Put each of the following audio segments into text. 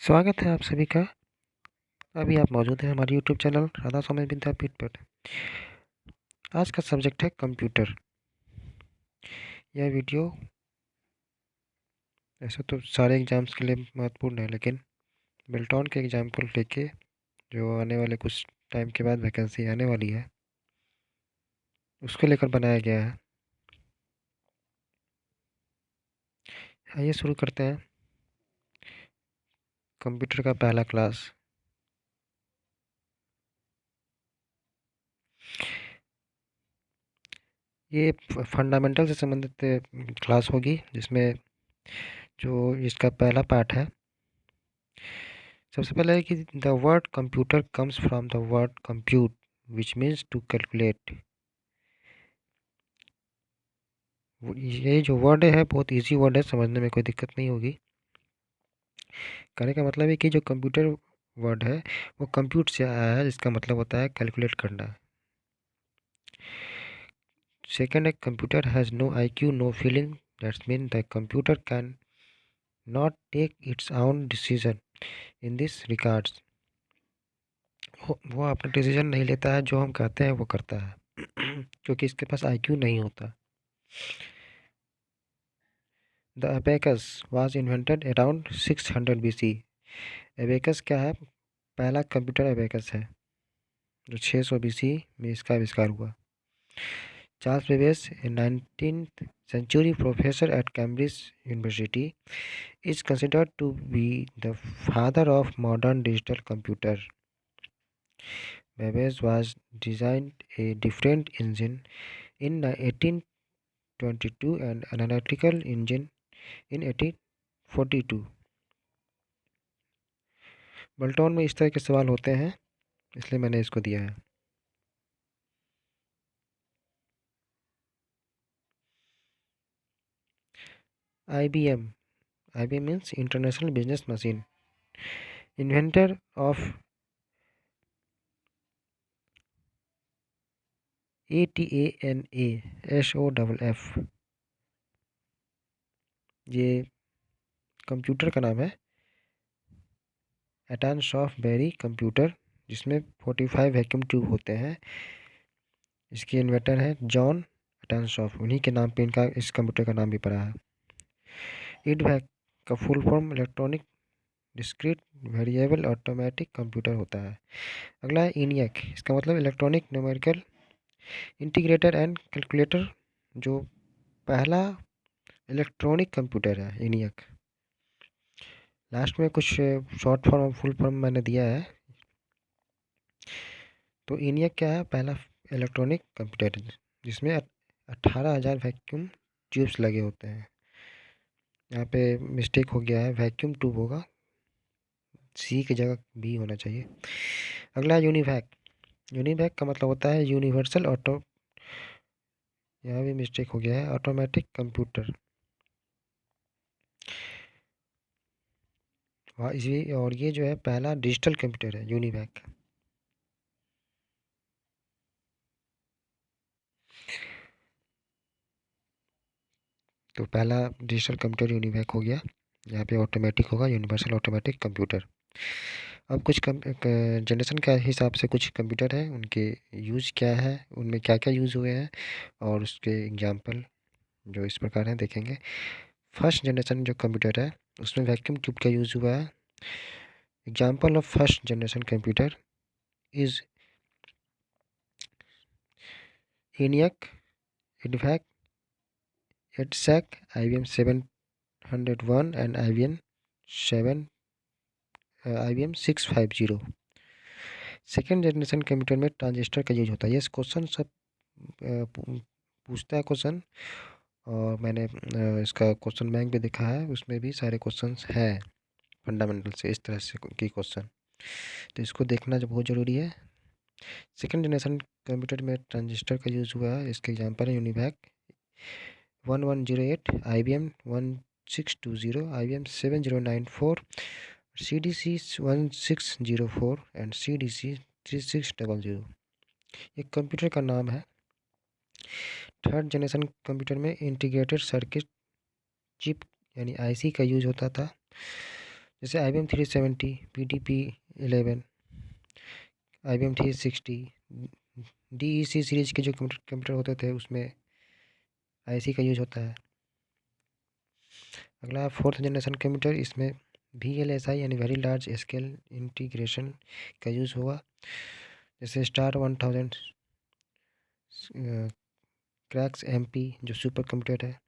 स्वागत है आप सभी का। अभी आप मौजूद हैं हमारे यूट्यूब चैनल राधा स्वामी विद्यापीठ पर। आज का सब्जेक्ट है कंप्यूटर। यह वीडियो ऐसे तो सारे एग्ज़ाम्स के लिए महत्वपूर्ण है, लेकिन बेल्टॉन के एग्ज़ाम को लेके जो आने वाले कुछ टाइम के बाद वैकेंसी आने वाली है, उसको लेकर बनाया गया है। आइए शुरू करते हैं कंप्यूटर का पहला क्लास। ये फंडामेंटल से संबंधित क्लास होगी, जिसमें जो इसका पहला पार्ट है, सबसे पहले है कि the word computer comes from the word compute which means to calculate. ये जो वर्ड है बहुत इजी वर्ड है, समझने में कोई दिक्कत नहीं होगी। कहने का मतलब है कि जो कंप्यूटर वर्ड है वो कंप्यूट से आया है, जिसका मतलब होता है कैलकुलेट करना। सेकंड है computer has no IQ no feeling, that's mean the computer can not take its own decision in this regards. वो अपना डिसीजन नहीं लेता है, जो हम कहते हैं वो करता है क्योंकि इसके पास आईक्यू नहीं होता। The abacus was invented around 600 BC। Abacus क्या है? पहला कंप्यूटर एबेकस है, जो 600 BC में इसका आविष्कार हुआ। Charles Babbage, A 19th century professor at Cambridge University, is considered to be the father of modern digital computer. Babbage was designed a different engine in 1822 and an analytical engine in 1842. बल्टॉन में इस तरह के सवाल होते हैं, इसलिए मैंने इसको दिया है। IBM means International Business Machine. Inventor of ATANASOFF, ये कंप्यूटर का नाम है। एटान सॉफ्ट बेरी कंप्यूटर, जिसमें 45 वैक्यूम ट्यूब होते हैं। इसके इन्वेंटर है जॉन एटान सॉफ्ट, उन्हीं के नाम पे इनका इस कंप्यूटर का नाम भी पड़ा है। इडवैक का full form electronic discrete variable automatic computer होता है। अगला है ENIAC, इसका मतलब electronic numerical integrator and calculator, जो पहला इलेक्ट्रॉनिक कंप्यूटर है ENIAC। लास्ट में कुछ शॉर्ट फॉर्म फुल फॉर्म मैंने दिया है। तो ENIAC क्या है? पहला इलेक्ट्रॉनिक कंप्यूटर जिसमें 18,000 वैक्यूम ट्यूब्स लगे होते हैं। यहाँ पे मिस्टेक हो गया है, वैक्यूम ट्यूब होगा, सी की जगह बी होना चाहिए। अगला यूनिवैक। यूनिवैक का मतलब होता है यूनिवर्सल ऑटो, यहाँ भी मिस्टेक हो गया है, ऑटोमेटिक कंप्यूटर। और ये जो है पहला डिजिटल कंप्यूटर है यूनिवैक। तो पहला डिजिटल कंप्यूटर यूनिवैक हो गया। यहाँ पे ऑटोमेटिक होगा यूनिवर्सल ऑटोमेटिक कंप्यूटर। अब कुछ जनरेशन के हिसाब से कुछ कंप्यूटर हैं, उनके यूज़ क्या है, उनमें क्या क्या यूज़ हुए हैं, और उसके एग्जांपल जो इस प्रकार हैं देखेंगे। फर्स्ट जनरेशन जो कंप्यूटर है उसमें वैक्यूम ट्यूब का यूज़ हुआ है। Example of first generation computer is ENIAC, IDVAC, EDSAC, IBM 701 and IBM 650। Second generation computer में ट्रांजिस्टर का यूज होता है। ये क्वेश्चन सब पूछता है क्वेश्चन, और मैंने इसका क्वेश्चन बैंक भी देखा है, उसमें भी सारे क्वेश्चंस हैं फंडामेंटल से इस तरह से की क्वेश्चन, तो इसको देखना जो बहुत ज़रूरी है। सेकेंड जनरेशन कंप्यूटर में ट्रांजिस्टर का यूज़ हुआ है, इसके एग्जांपल है UNIVAC 1108, IBM 1620, IBM 7094, CDC 1604 and CDC 3600। ये कंप्यूटर का नाम है। थर्ड जनरेशन कंप्यूटर में इंटीग्रेटेड सर्किट चिप यानी IC का यूज होता था, जैसे IBM 370, PDP-11, IBM 360, DEC series के जो कंप्यूटर होते थे उसमें IC का यूज होता है। अगला 4th जनरेशन कंप्यूटर, इसमें VLSI यानी वेरी लार्ज स्केल इंटीग्रेशन का यूज़ होगा। जैसे स्टार 1000, क्रैक्स MP जो सुपर कंप्यूटर है,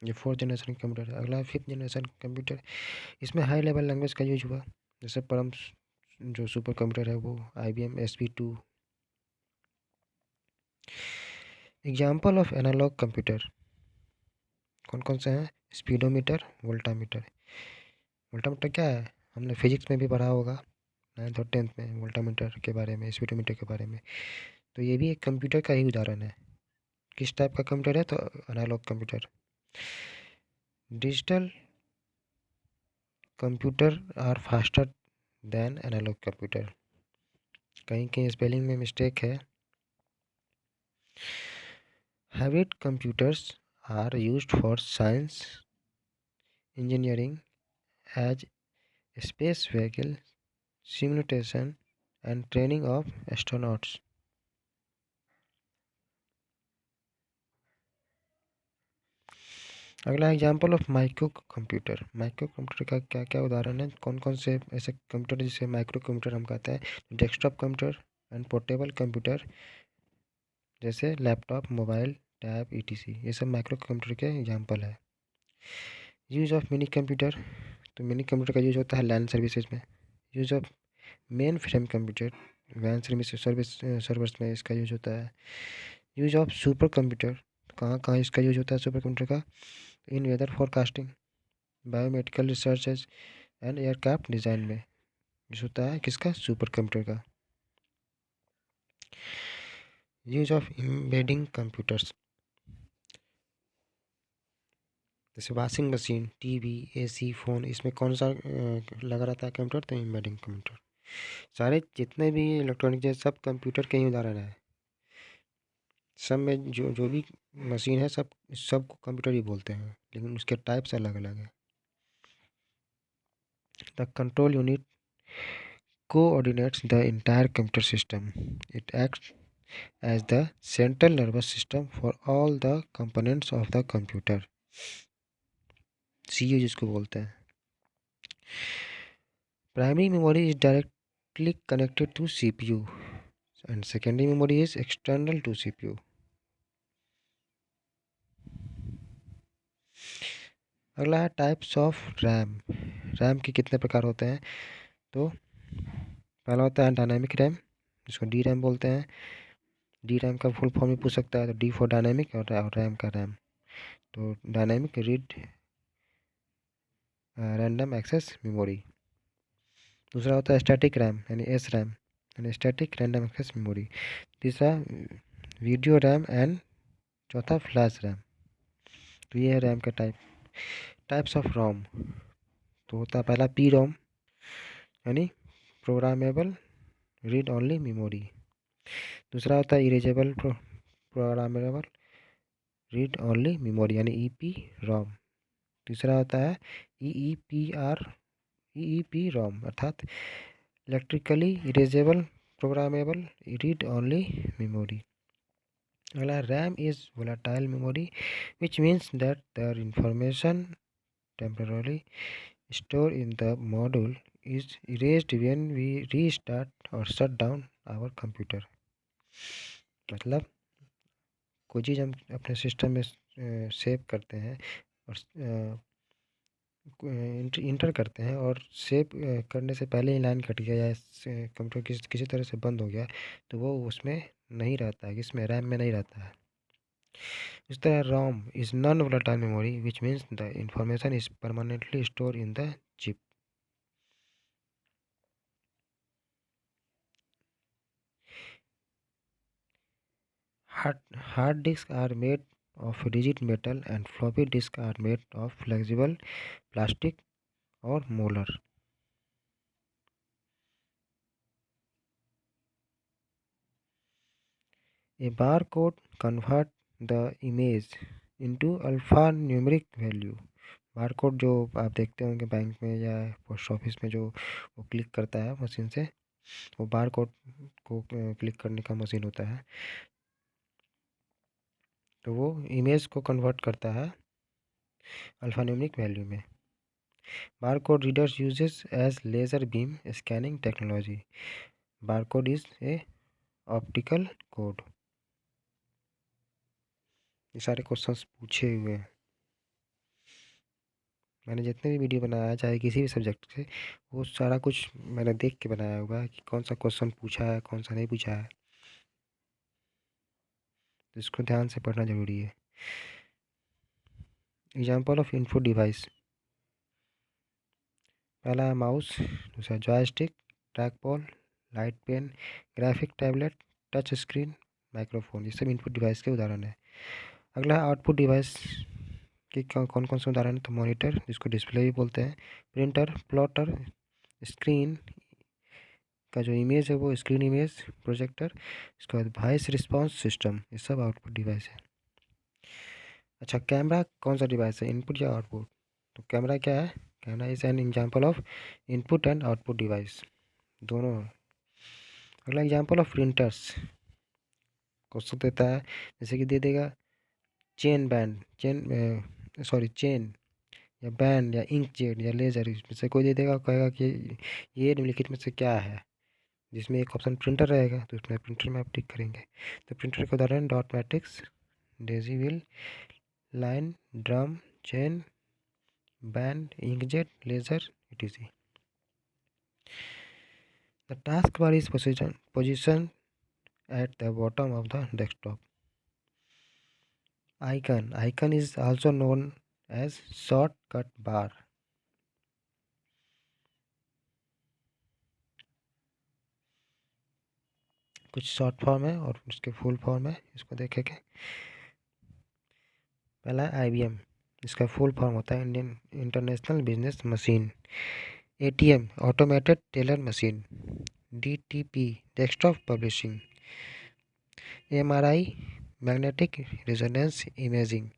ये 4th जनरेशन कंप्यूटर है। अगला 5th जनरेशन कंप्यूटर, इसमें हाई लेवल लैंग्वेज का यूज हुआ। जैसे परम जो सुपर कंप्यूटर है वो IBM SP2। Example of analog computer कौन कौन से हैं? Speedometer, voltameter. वोल्टामीटर क्या है? हमने फिजिक्स में भी पढ़ा होगा 9th और 10th में, वोल्टामीटर के बारे में, स्पीडोमीटर के बारे में। तो ये भी एक कंप्यूटर का ही उदाहरण है। किस टाइप का कंप्यूटर है? तो analog computer. Digital computer are faster than analog computer. कहीं कहीं स्पेलिंग में मिस्टेक है। Hybrid computers are used for science engineering as space vehicle simulation and training of astronauts. अगला example of micro computer. Micro computer का क्या क्या उदाहरण है? कौन कौन से ऐसे कंप्यूटर जिसे माइक्रो कंप्यूटर हम कहते हैं? Desktop computer and portable computer, जैसे लैपटॉप, मोबाइल, टैब, ETC, ये सब माइक्रो कंप्यूटर के एग्जाम्पल है। यूज ऑफ मिनी कंप्यूटर, तो मिनी कंप्यूटर का यूज होता है लैन सर्विसेज में। Use of mainframe computer, वैन सर्वर्स में इसका यूज होता है। यूज ऑफ सुपर कंप्यूटर, कहाँ कहाँ इसका यूज होता है सुपर कंप्यूटर का? In weather forecasting, biomedical researches and aircraft design में यूज होता है किसका? सुपर कंप्यूटर का। यूज ऑफ एम्बेडिंग कंप्यूटर्स, जैसे washing machine, TV, AC, phone, इसमें कौन सा लगा रहता है कंप्यूटर? तो एम्बेडिंग कंप्यूटर। सारे जितने भी इलेक्ट्रॉनिक है सब कंप्यूटर के ही उदाहरण है। सब में जो जो भी मशीन है सब सबको कंप्यूटर ही बोलते हैं, लेकिन उसके टाइप्स अलग अलग है। The control unit coordinates the entire computer system. It acts as the central nervous system for all the components of the computer. CPU जिसको बोलते हैं। Primary memory is directly connected to CPU and secondary memory is external to CPU. अगला है types of RAM. RAM के कितने प्रकार होते हैं? तो पहला होता है डायनामिक रैम, जिसको DRAM बोलते हैं। DRAM का फुल फॉर्म भी पूछ सकता है, तो D फॉर डायनामिक और रैम का रैम। तो dynamic read random access memory. दूसरा होता है स्टैटिक रैम यानी SRAM यानी स्टैटिक रैंडम एक्सेस मेमोरी। तीसरा वीडियो रैम एंड चौथा फ्लैश रैम। तो ये है रैम का टाइप्स ऑफ रोम। तो होता है पहला PROM यानी प्रोग्रामेबल रीड ओनली मेमोरी। दूसरा होता है erasable programmable read only memory यानी EPROM। तीसरा होता है EEPROM अर्थात electrically erasable programmable read only memory. अगला RAM is volatile memory which means that the information temporarily stored in the module is erased when we restart or shut down our computer। मतलब कोई चीज़ हम अपने system में save करते हैं और inter करते हैं और सेव करने से पहले ही लाइन कट गया या कंप्यूटर किसी तरह से बंद हो गया, तो वो उसमें नहीं रहता है, इसमें रैम में नहीं रहता है। इस तरह ROM is non volatile memory which means the information is permanently store in the chip. Hard disks are made of rigid metal and floppy disks are made of flexible plastic or molar। A barcode converts the image into alphanumeric value barcode जो आप देखते होंगे bank में या post office में, जो वो click करता है मशीन से, वो बारकोड को क्लिक करने का मशीन होता है। तो वो इमेज को कन्वर्ट करता है अल्फ़ान्यूमेरिक वैल्यू में। Barcode readers uses as laser beam scanning technology. Barcode is a optical code. ये सारे क्वेश्चंस पूछे हुए हैं। मैंने जितने भी वीडियो बनाया है, चाहे किसी भी सब्जेक्ट से, वो सारा कुछ मैंने देख के बनाया हुआ है कि कौन सा क्वेश्चन पूछा है, कौन सा नहीं पूछा है। तो इसको ध्यान से पढ़ना ज़रूरी है। Example of input device. पहला है माउस, दूसरा joystick, track ball, light pen, graphic tablet, touch screen, microphone. ये सब इनपुट डिवाइस के उदाहरण है। अगला है आउटपुट डिवाइस के कौन कौन से उदाहरण है। तो मॉनिटर, जिसको डिस्प्ले भी बोलते हैं, प्रिंटर, प्लॉटर, स्क्रीन का जो इमेज है वो स्क्रीन इमेज, प्रोजेक्टर, इसके बाद वॉइस रिस्पॉन्स सिस्टम, ये सब आउटपुट डिवाइस है। अच्छा, कैमरा कौन सा डिवाइस है, इनपुट या आउटपुट? तो कैमरा क्या है? Camera is an example of input and output device, दोनों है। अगला एग्जाम्पल ऑफ प्रिंटर्स। क्वेश्चन देता है, जैसे कि दे देगा चेन बैंड, चेन या बैंड या इंक जेट या लेज़र, इसमें से कोई दे देगा, कहेगा कि ये निम्नलिखित में से क्या है, जिसमें एक ऑप्शन प्रिंटर रहेगा, तो उसमें प्रिंटर में आप टिक करेंगे। तो प्रिंटर के उदाहरण dot matrix, daisy wheel, line, drum, chain, band, inkjet, laser, etc. The taskbar is positioned at the bottom of the desktop. Icon is also known as shortcut bar. कुछ शॉर्ट फॉर्म है और उसके full form है, इसको देखेंगे। पहला है IBM, इसका फुल फॉर्म होता है Indian international business machine. ATM, automated teller machine. DTP, desktop publishing. MRI, magnetic resonance imaging.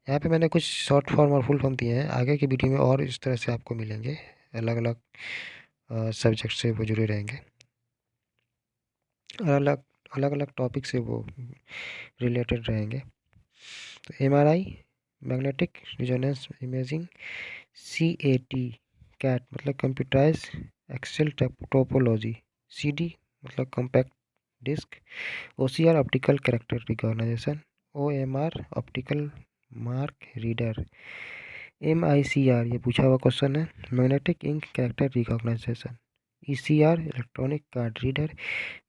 यहाँ पे मैंने कुछ शॉर्ट फॉर्म और फुल फॉर्म दिए हैं, आगे की वीडियो में और इस तरह से आपको मिलेंगे, अलग अलग सब्जेक्ट से वो जुड़े रहेंगे, अलग अलग अलग टॉपिक से वो रिलेटेड रहेंगे। तो MRI, magnetic resonance imaging. CAT, cat मतलब कंप्यूटराइज एक्सेल टोपोलॉजी। CD मतलब compact disc. OCR, optical character recognition. OMR, optical mark reader. MICR, ये पूछा हुआ क्वेश्चन है, magnetic ink character recognition. ECR, electronic card reader.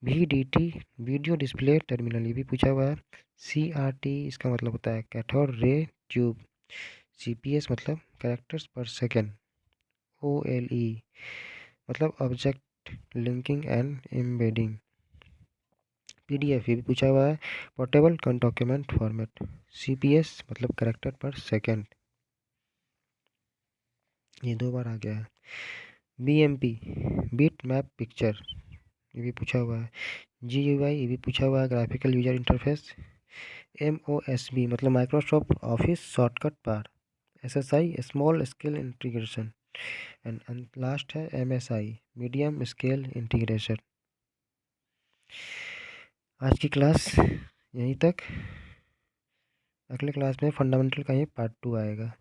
VDT, video display terminal, ये भी पूछा हुआ है। CRT, इसका मतलब होता है कैथोड रे ट्यूब। CPS मतलब कैरेक्टर्स पर सेकेंड। OLE मतलब object linking and embedding. PDF, ये भी पूछा हुआ है, पोर्टेबल डॉक्यूमेंट फॉर्मेट। CPS मतलब कैरेक्टर पर सेकेंड, ये 2 बार आ गया है। BMP, बिट मैप पिक्चर, ये भी पूछा हुआ है। GUI, ये भी पूछा हुआ है, ग्राफिकल यूजर इंटरफेस। MOSB मतलब Microsoft office shortcut bar. SSI, small scale integration. And last है MSI, मीडियम स्केल इंटीग्रेशन। आज की क्लास यहीं तक। अगले क्लास में फंडामेंटल का ये पार्ट 2 आएगा।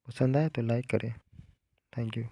पसंद आए तो लाइक करें। Thank you.